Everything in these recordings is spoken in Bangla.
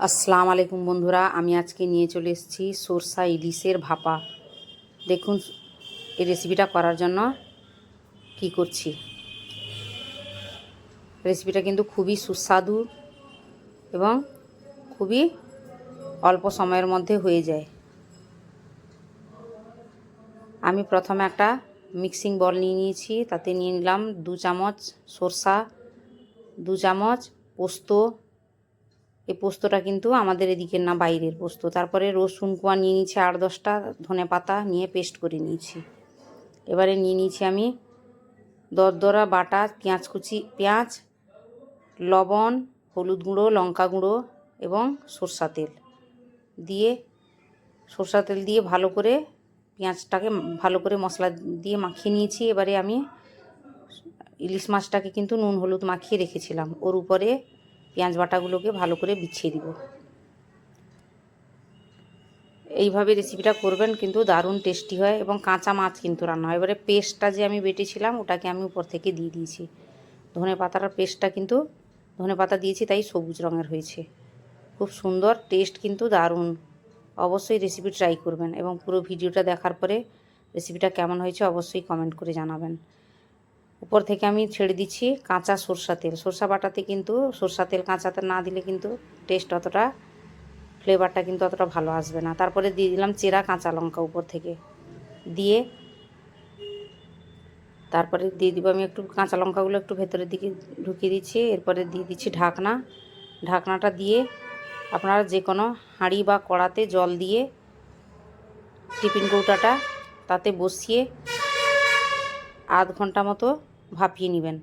আসসালামু আলাইকুম বন্ধুরা, আমি আজকে নিয়ে চলে এসেছি সরষা ইলিশের ভাপা। দেখুন এই রেসিপিটা করার জন্য কি করছি। রেসিপিটা কিন্তু খুবই সুস্বাদু এবং খুবই অল্প সময়ের মধ্যে হয়ে যায়। আমি প্রথমে একটা মিক্সিং বল নিয়ে নিয়েছি, তাতে নিয়ে নিলাম 2 চামচ সরষা, 2 চামচ পোস্ত। এই পোস্তটা কিন্তু আমাদের এদিকের না, বাইরের পোস্ত। তারপরে রসুন কোয়া নিয়ে নিয়েছি 8-10টা, ধনে পাতা নিয়ে পেস্ট করে নিয়েছি। এবারে নিয়ে নিয়েছি আমি দরদরা বাটা পেঁয়াজ কুচি, পেঁয়াজ, লবণ, হলুদ গুঁড়ো, লঙ্কা গুঁড়ো এবং সরষা তেল দিয়ে ভালো করে পেঁয়াজটাকে ভালো করে মশলা দিয়ে মাখিয়ে নিয়েছি। এবারে আমি ইলিশ মাছটাকে কিন্তু নুন হলুদ মাখিয়ে রেখেছিলাম, ওর উপরে পেঁয়াজ বাটাগুলোকে ভালো করে বিছিয়ে দিব। এইভাবে রেসিপিটা করবেন, কিন্তু দারুণ টেস্টি হয় এবং কাঁচা মাছ কিন্তু রান্না হয়। এবারে পেস্টটা যে আমি বেটেছিলাম ওটাকে আমি উপর থেকে দিয়ে দিয়েছি। ধনে পাতার পেস্টটা কিন্তু ধনে পাতা দিয়েছি, তাই সবুজ রঙের হয়েছে। খুব সুন্দর টেস্ট, কিন্তু দারুণ। অবশ্যই রেসিপি ট্রাই করবেন এবং পুরো ভিডিওটা দেখার পরে রেসিপিটা কেমন হয়েছে অবশ্যই কমেন্ট করে জানাবেন। উপর থেকে আমি ছেড়ে দিচ্ছি কাঁচা সরষা তেল। সরষা বাটাতে কিন্তু সরষা তেল কাঁচাতে না দিলে কিন্তু টেস্ট অতটা, ফ্লেভারটা কিন্তু অতটা ভালো আসবে না। তারপরে দিয়ে দিলাম চেরা কাঁচা লঙ্কা উপর থেকে দিয়ে, তারপরে দিয়ে দিব আমি একটু কাঁচা লঙ্কাগুলো একটু ভেতরের দিকে ঢুকিয়ে দিচ্ছি। এরপরে দিয়ে দিচ্ছি ঢাকনাটা দিয়ে আপনারা যে কোনো হাঁড়ি বা কড়াতে জল দিয়ে টিফিন কৌটাটা তাতে বসিয়ে আধ ঘন্টা মতো ভাপিয়ে নেবেন।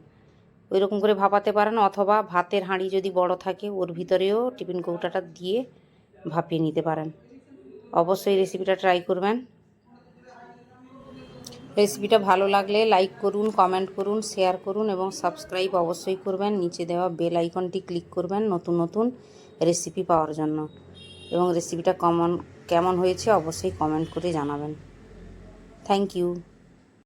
ওই রকম করে ভাপাতে পারেন, অথবা ভাতের হাঁড়ি যদি বড় থাকে ওর ভিতরেও টিফিন কৌটাটা দিয়ে ভাপিয়ে নিতে পারেন। অবশ্যই রেসিপিটা ট্রাই করবেন। রেসিপিটা ভালো লাগলে লাইক করুন, কমেন্ট করুন, শেয়ার করুন এবং সাবস্ক্রাইব অবশ্যই করবেন। নিচে দেওয়া বেল আইকনটি ক্লিক করবেন নতুন নতুন রেসিপি পাওয়ার জন্য। এবং রেসিপিটা কেমন হয়েছে অবশ্যই কমেন্ট করে জানাবেন। Thank you.